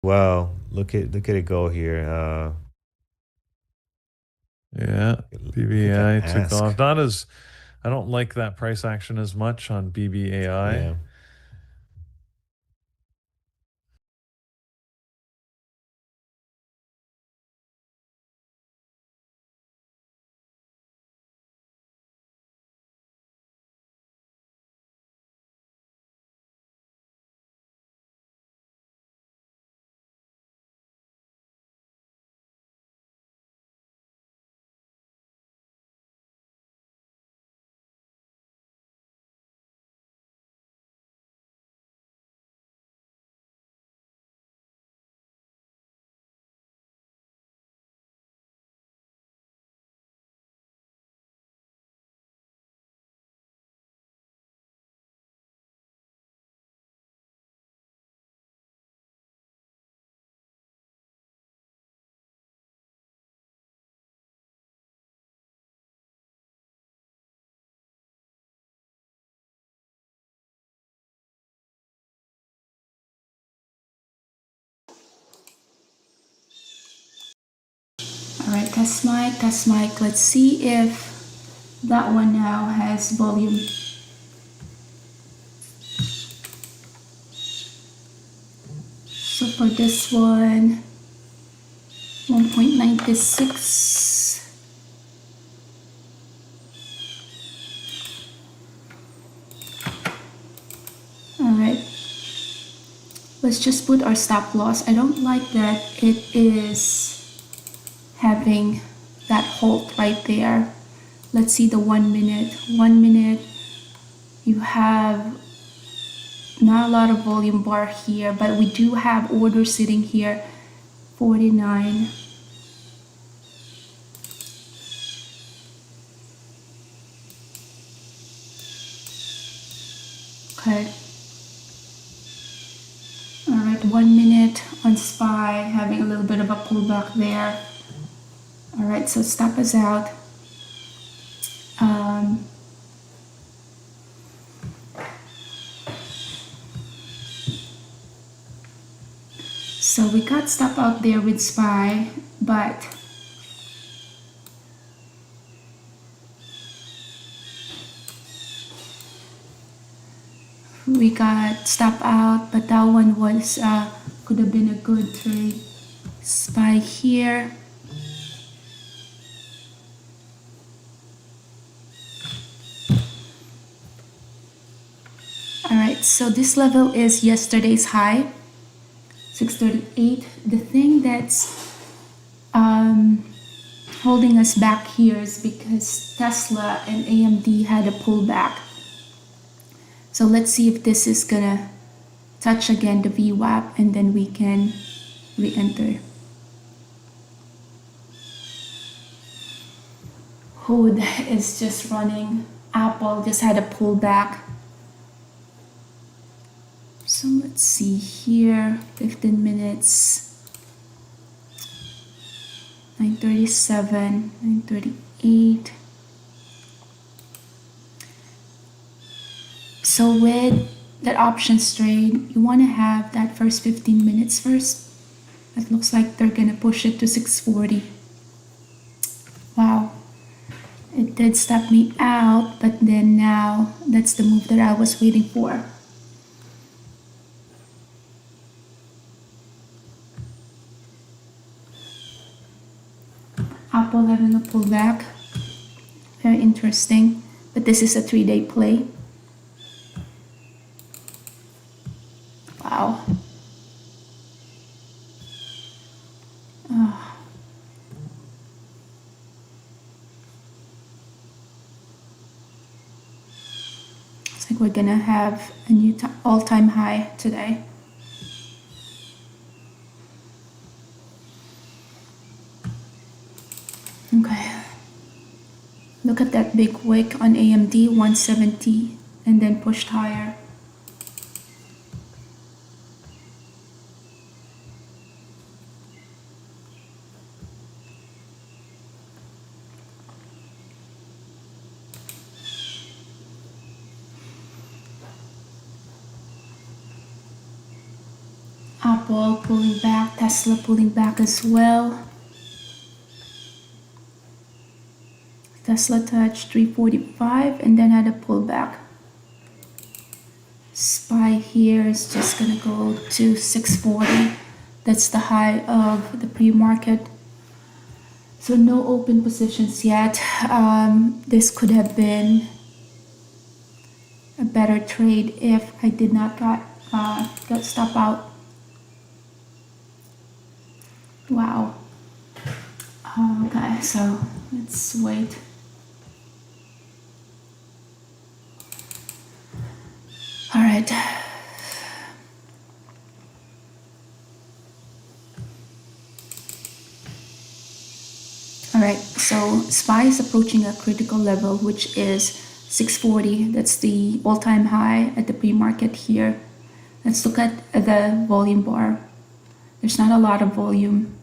Wow, look at it go here. Yeah, Look at that BBAI took ask. off. Not as I don't like that price action as much on BBAI. Yeah. All right, test mic, test mic. Let's see if that one now has volume. So for this one, 1.96. All right, let's just put our stop loss. I don't like that it is having that halt right there. Let's see the 1 minute. 1 minute, you have not a lot of volume bar here, but we do have order sitting here, 49. Okay. All right, 1 minute on SPY, having a little bit of a pullback there. All right, so stop us out. So we got stop out there with SPY, but we got stop out, but that one was could have been a good trade. SPY here. All right, so this level is yesterday's high, 638. The thing that's holding us back here is because Tesla and AMD had a pullback. So let's see if this is gonna touch again the VWAP and then we can re-enter. Hood is just running. Apple just had a pullback. So let's see here, 15 minutes, 9:37, 9:38. So with that options trade, you want to have that first 15 minutes first. It looks like they're gonna push it to 640. Wow, it did stop me out, but then now that's the move that I was waiting for. Apple having a pullback, very interesting, but this is a 3-day play. Wow. Looks like we're gonna have a new all-time high today. Okay. Look at that big wick on AMD, 170, and then pushed higher. Apple Apple pulling back, Tesla pulling back as well. Tesla touched 345 and then had a pullback. SPY here is just gonna go to 640. That's the high of the pre-market. So no open positions yet. This could have been a better trade if I did not got stop out. Wow. Okay, so let's wait. All right. All right, so SPY is approaching a critical level, which is 640. That's the all-time high at the pre-market here. Let's look at the volume bar. There's not a lot of volume.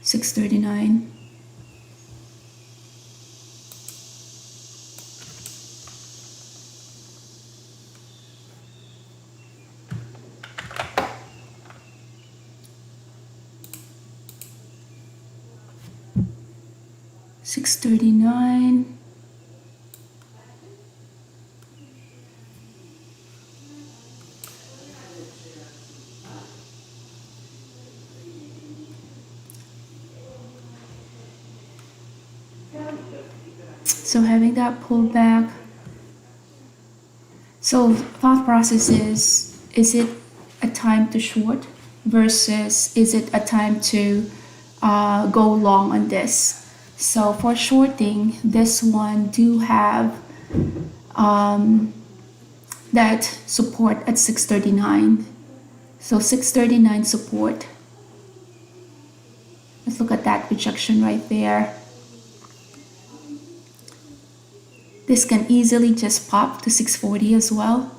639. $639. So having that pullback. So thought process is it a time to short versus is it a time to go long on this? So for shorting, this one do have that support at 639. So 639 support. Let's look at that rejection right there. This can easily just pop to 640 as well.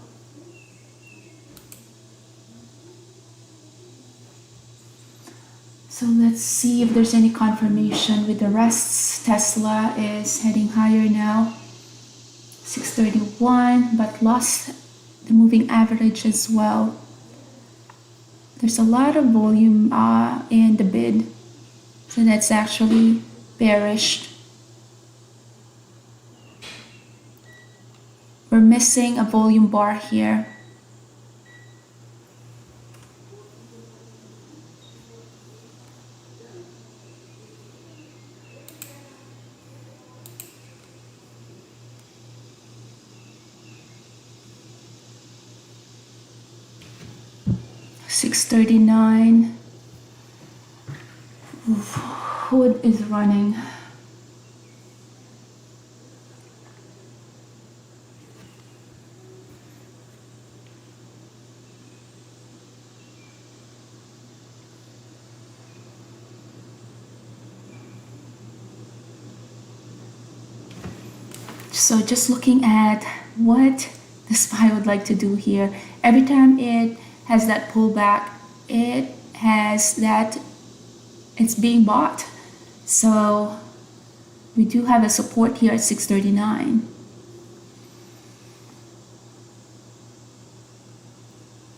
So let's see if there's any confirmation with the rests. Tesla is heading higher now. 631, but lost the moving average as well. There's a lot of volume in the bid. So that's actually bearish. We're missing a volume bar here. $639. Hood is running. So just looking at what the SPY would like to do here. Every time it has that pullback, it has that it's being bought. So we do have a support here at 639.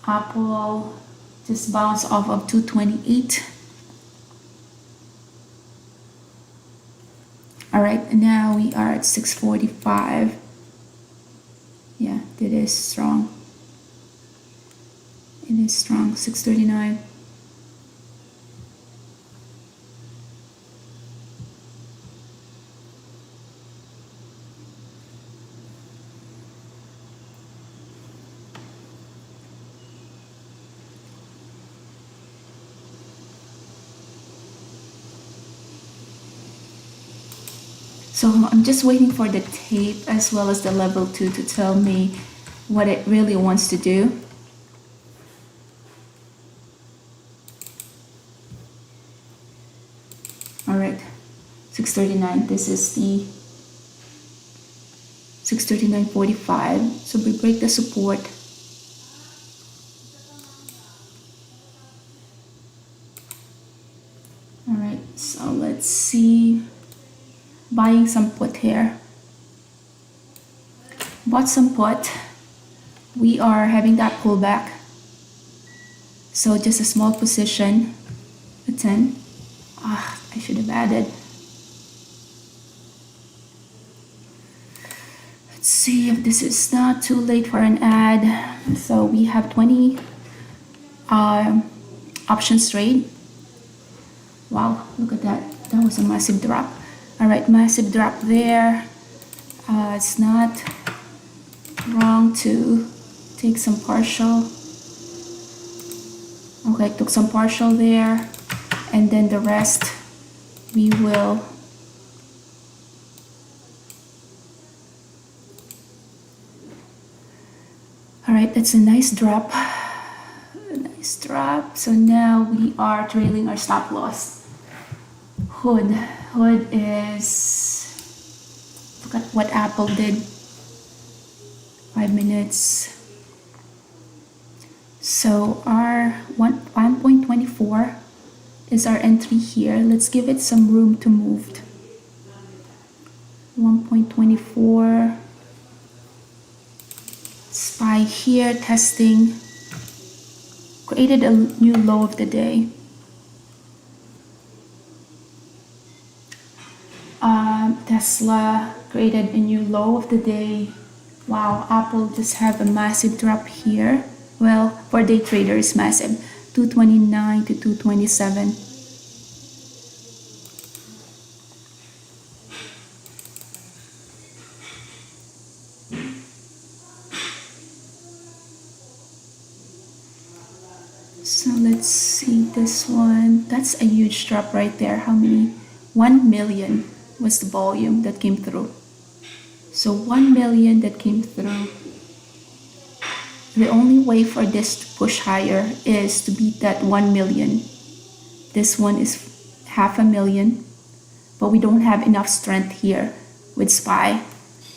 Apple just bounced off of 228. All right, now we are at 645. Yeah, it is strong. It is strong, 639. So I'm just waiting for the tape as well as the level 2 to tell me what it really wants to do. All right, 639, this is the 639.45. So we break the support. All right, so let's see. Buying some put here. Bought some put. We are having that pullback. So just a small position, a 10. I should have added. Let's see if this is not too late for an ad. So we have 20 options trade. Wow, look at that. That was a massive drop. All right, massive drop there. It's not wrong to take some partial. Okay, took some partial there. And then the rest we will all right, that's a nice drop. Nice drop. So now we are trailing our stop loss. Hood is, look at what Apple did. 5 minutes. So our 1.24 is our entry here. Let's give it some room to move. 1.24. SPY here, testing. Created a new low of the day. Tesla created a new low of the day. Wow, Apple just have a massive drop here. Well, for day traders, massive. 229 to 227. So let's see this one. That's a huge drop right there. How many? 1 million was the volume that came through. So 1 million that came through. The only way for this to push higher is to beat that 1 million. This one is 500,000, but we don't have enough strength here with SPY.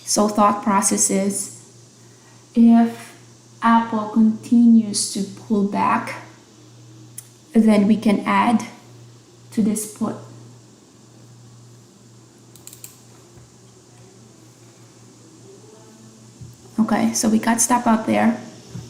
So thought process is, if Apple continues to pull back, then we can add to this put. Okay, so we got stop out there.